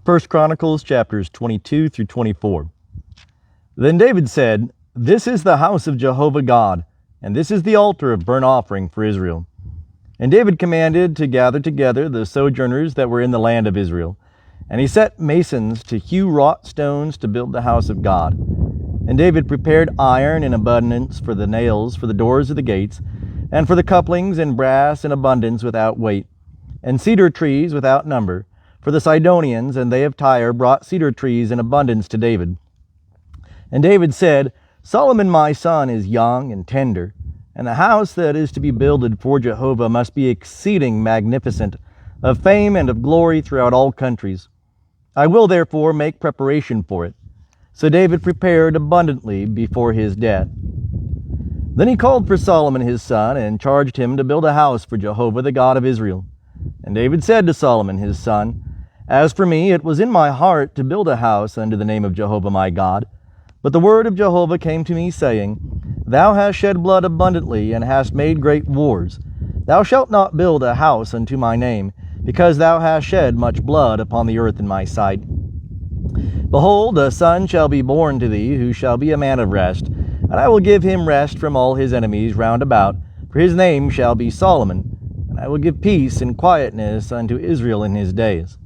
1 Chronicles chapters 22 through 24. Then David said, "This is the house of Jehovah God, and this is the altar of burnt offering for Israel." And David commanded to gather together the sojourners that were in the land of Israel. And he set masons to hew wrought stones to build the house of God. And David prepared iron in abundance for the nails for the doors of the gates, and for the couplings, and brass in abundance without weight, and cedar trees without number. For the Sidonians and they of Tyre brought cedar trees in abundance to David. And David said, "Solomon my son is young and tender, and the house that is to be builded for Jehovah must be exceeding magnificent, of fame and of glory throughout all countries. I will therefore make preparation for it." So David prepared abundantly before his death. Then he called for Solomon his son, and charged him to build a house for Jehovah the God of Israel. And David said to Solomon his son, "As for me, it was in my heart to build a house unto the name of Jehovah my God. But the word of Jehovah came to me, saying, Thou hast shed blood abundantly, and hast made great wars. Thou shalt not build a house unto my name, because thou hast shed much blood upon the earth in my sight. Behold, a son shall be born to thee, who shall be a man of rest, and I will give him rest from all his enemies round about, for his name shall be Solomon, and I will give peace and quietness unto Israel in his days.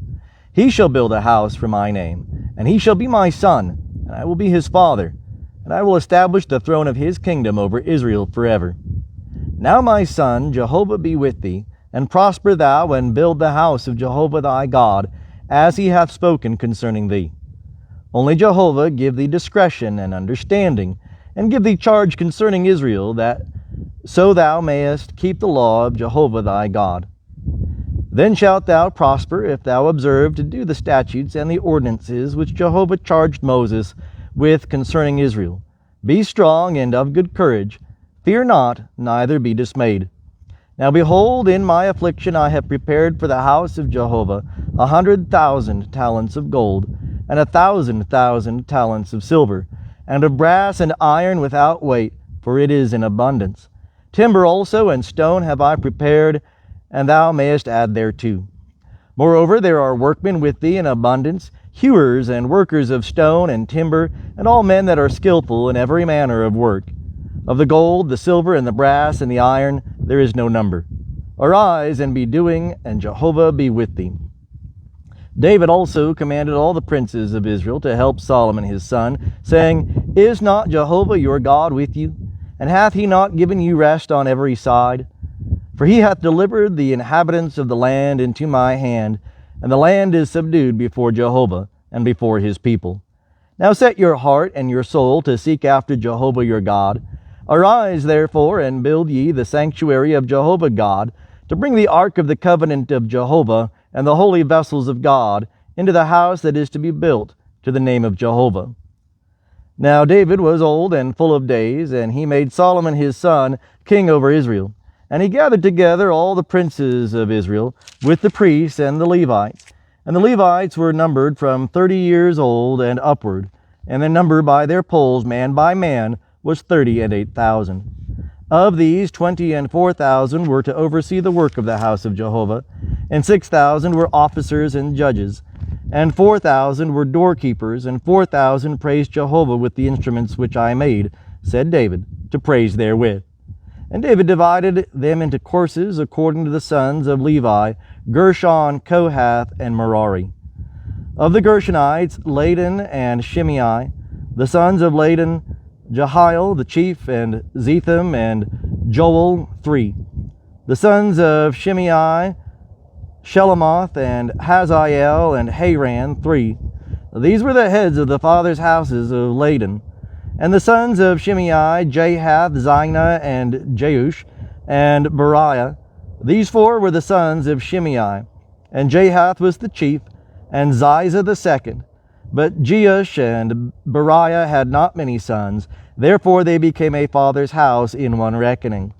He shall build a house for my name, and he shall be my son, and I will be his father, and I will establish the throne of his kingdom over Israel forever. Now, my son, Jehovah be with thee, and prosper thou, and build the house of Jehovah thy God, as he hath spoken concerning thee. Only Jehovah give thee discretion and understanding, and give thee charge concerning Israel, that so thou mayest keep the law of Jehovah thy God. Then shalt thou prosper, if thou observe to do the statutes and the ordinances which Jehovah charged Moses with concerning Israel. Be strong and of good courage. Fear not, neither be dismayed. Now behold, in my affliction I have prepared for the house of Jehovah 100,000 talents of gold, and 1,000,000 talents of silver, and of brass and iron without weight, for it is in abundance. Timber also and stone have I prepared, and thou mayest add thereto. Moreover, there are workmen with thee in abundance, hewers and workers of stone and timber, and all men that are skillful in every manner of work. Of the gold, the silver, and the brass, and the iron, there is no number. Arise and be doing, and Jehovah be with thee. David also commanded all the princes of Israel to help Solomon his son, saying, Is not Jehovah your God with you? And hath he not given you rest on every side? For he hath delivered the inhabitants of the land into my hand, and the land is subdued before Jehovah and before his people. Now set your heart and your soul to seek after Jehovah your God. Arise, therefore, and build ye the sanctuary of Jehovah God, to bring the ark of the covenant of Jehovah and the holy vessels of God into the house that is to be built to the name of Jehovah. Now David was old and full of days, and he made Solomon his son king over Israel. And he gathered together all the princes of Israel, with the priests and the Levites. And the Levites were numbered from 30 years old and upward, and their number by their polls, man by man, was 38,000. Of these, 24,000 were to oversee the work of the house of Jehovah, and 6,000 were officers and judges, and 4,000 were doorkeepers, and 4,000 praised Jehovah with the instruments which I made, said David, to praise therewith. And David divided them into courses according to the sons of Levi, Gershon, Kohath, and Merari. Of the Gershonites, Ladan and Shimei. The sons of Ladan, Jehiel the chief, and Zetham and Joel, 3. The sons of Shimei, Shelomoth and Hazael and Haran, 3. These were the heads of the fathers' houses of Ladan. And the sons of Shimei, Jahath, Zina, and Jeush, and Beriah. These 4 were the sons of Shimei. And Jahath was the chief, and Ziza the second. But Jeush and Beriah had not many sons, therefore they became a father's house in one reckoning.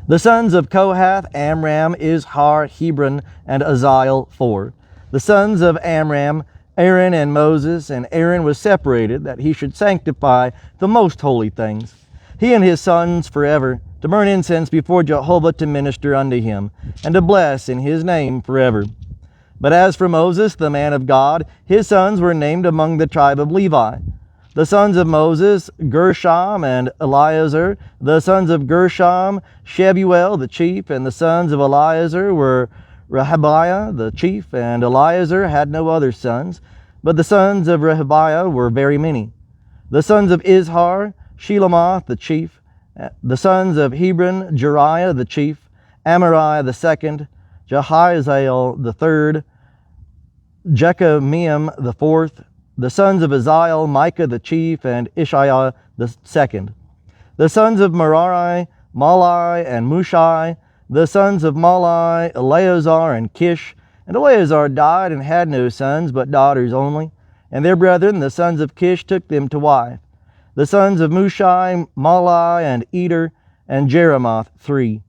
The sons of Kohath, Amram, Izhar, Hebron, and Aziel, 4. The sons of Amram, Aaron and Moses, and Aaron was separated that he should sanctify the most holy things, he and his sons forever, to burn incense before Jehovah, to minister unto him, and to bless in his name forever. But as for Moses, the man of God, his sons were named among the tribe of Levi. The sons of Moses, Gershom and Eleazar. The sons of Gershom, Shebuel the chief. And the sons of Eleazar were Rehabiah the chief. And Eleazar had no other sons, but the sons of Rehabiah were very many. The sons of Izhar, Shelomoth the chief. The sons of Hebron, Jeriah the chief. Amariah the second. Jehaziel the third. Jekameam the fourth. The sons of Aziel, Micah the chief, and Ishiah the second. The sons of Merari, Malai and Mushai. The sons of Malai, Eleazar and Kish. And Eleazar died and had no sons, but daughters only. And their brethren, the sons of Kish, took them to wife. The sons of Mushai, Malai and Eder, and Jeremoth, 3.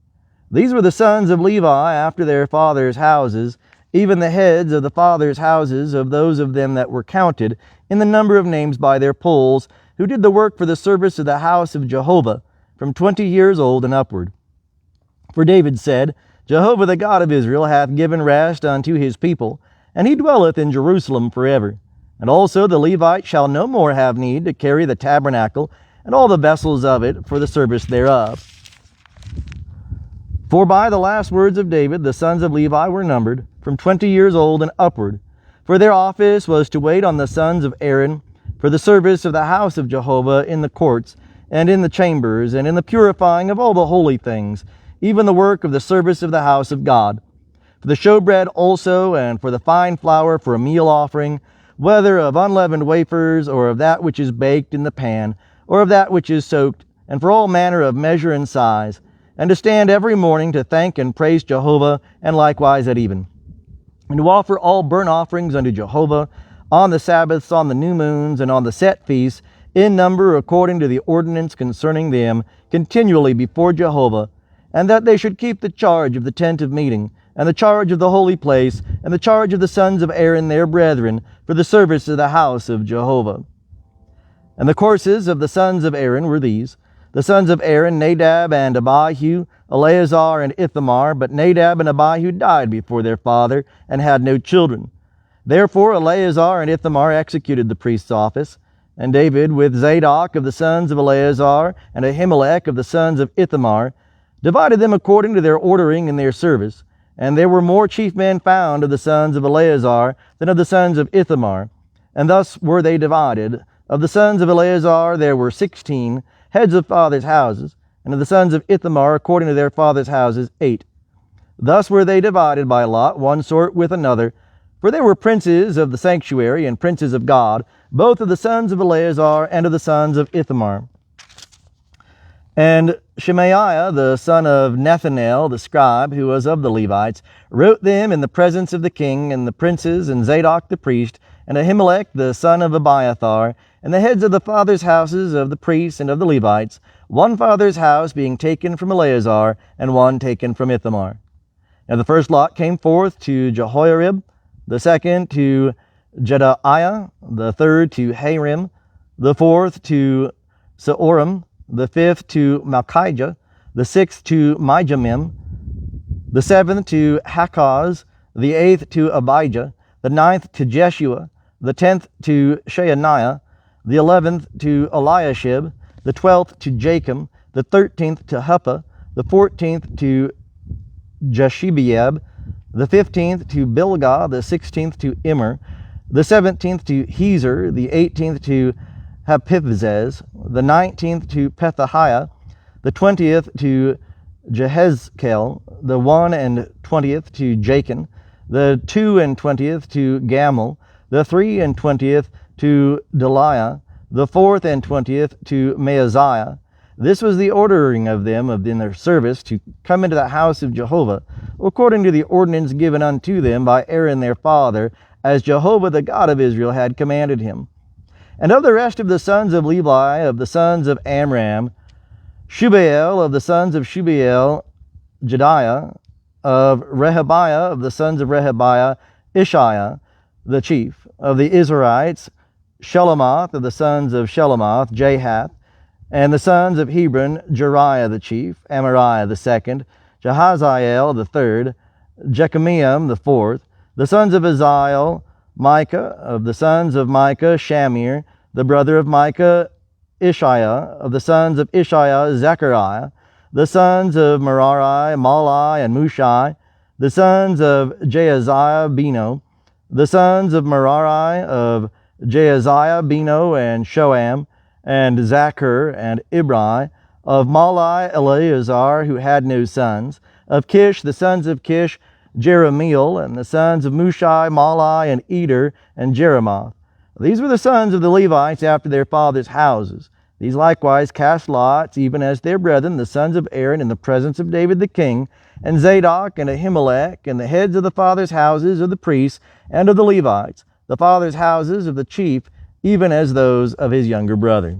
These were the sons of Levi after their fathers' houses, even the heads of the fathers' houses of those of them that were counted in the number of names by their polls, who did the work for the service of the house of Jehovah, from 20 years old and upward. For David said, Jehovah the God of Israel hath given rest unto his people, and he dwelleth in Jerusalem forever. And also the Levites shall no more have need to carry the tabernacle and all the vessels of it for the service thereof. For by the last words of David the sons of Levi were numbered, from 20 years old and upward. For their office was to wait on the sons of Aaron for the service of the house of Jehovah in the courts, and in the chambers, and in the purifying of all the holy things, even the work of the service of the house of God. For the showbread also, and for the fine flour for a meal offering, whether of unleavened wafers, or of that which is baked in the pan, or of that which is soaked, and for all manner of measure and size, and to stand every morning to thank and praise Jehovah, and likewise at even. And to offer all burnt offerings unto Jehovah on the Sabbaths, on the new moons, and on the set feasts, in number according to the ordinance concerning them, continually before Jehovah, and that they should keep the charge of the tent of meeting, and the charge of the holy place, and the charge of the sons of Aaron their brethren, for the service of the house of Jehovah. And the courses of the sons of Aaron were these: the sons of Aaron, Nadab and Abihu, Eleazar and Ithamar. But Nadab and Abihu died before their father, and had no children. Therefore Eleazar and Ithamar executed the priest's office. And David, with Zadok of the sons of Eleazar, and Ahimelech of the sons of Ithamar, divided them according to their ordering in their service. And there were more chief men found of the sons of Eleazar than of the sons of Ithamar. And thus were they divided. Of the sons of Eleazar there were 16 heads of fathers' houses, and of the sons of Ithamar according to their fathers' houses 8. Thus were they divided by lot, one sort with another. For there were princes of the sanctuary and princes of God, both of the sons of Eleazar and of the sons of Ithamar. And Shemaiah, the son of Nethanel, the scribe, who was of the Levites, wrote them in the presence of the king, and the princes, and Zadok the priest, and Ahimelech, the son of Abiathar, and the heads of the fathers' houses of the priests and of the Levites, one father's house being taken from Eleazar, and one taken from Ithamar. And the first lot came forth to Jehoiarib, the second to Jedaiah, the third to Harim, the fourth to Seorim, the fifth to Malchijah, the sixth to Mijamim, the seventh to Hakaz, the eighth to Abijah, the ninth to Jeshua, the 10th to Sheaniah, the 11th to Eliashib, the 12th to Jachim, the 13th to Huppah, the 14th to Jeshibeab, the 15th to Bilgah, the 16th to Immer, the 17th to Hezer, the 18th to Hapiphzez, the 19th to Pethahiah, the 20th to Jehezkel, the 21st to Jachin, the 22nd to Gamul, the 23rd to Deliah, the 24th to Maaziah. This was the ordering of them in their service to come into the house of Jehovah, according to the ordinance given unto them by Aaron their father, as Jehovah the God of Israel had commanded him. And of the rest of the sons of Levi, of the sons of Amram, Shubael, of the sons of Shubael, Jediah, of Rehabiah, of the sons of Rehabiah, Ishiah, the chief. Of the Israelites, Shelomoth, of the sons of Shelomoth, Jahath. And the sons of Hebron, Jeriah the chief, Amariah the second, Jehaziel the third, Jekameam the fourth. The sons of Aziel, Micah. Of the sons of Micah, Shamir, the brother of Micah, Ishiah. Of the sons of Ishiah, Zechariah. The sons of Merari, Malai, and Mushai. The sons of Jaaziah, Beno. The sons of Merari, of Jaaziah, Beno, and Shoam, and Zachar, and Ibri. Of Malai, Eleazar, who had no sons. Of Kish, the sons of Kish, Jeremiel, and the sons of Mushai, Malai, and Eder, and Jeremoth. These were the sons of the Levites after their fathers' houses. These likewise cast lots, even as their brethren, the sons of Aaron, in the presence of David the king, and Zadok, and Ahimelech, and the heads of the fathers' houses of the priests and of the Levites, the fathers' houses of the chief, even as those of his younger brother.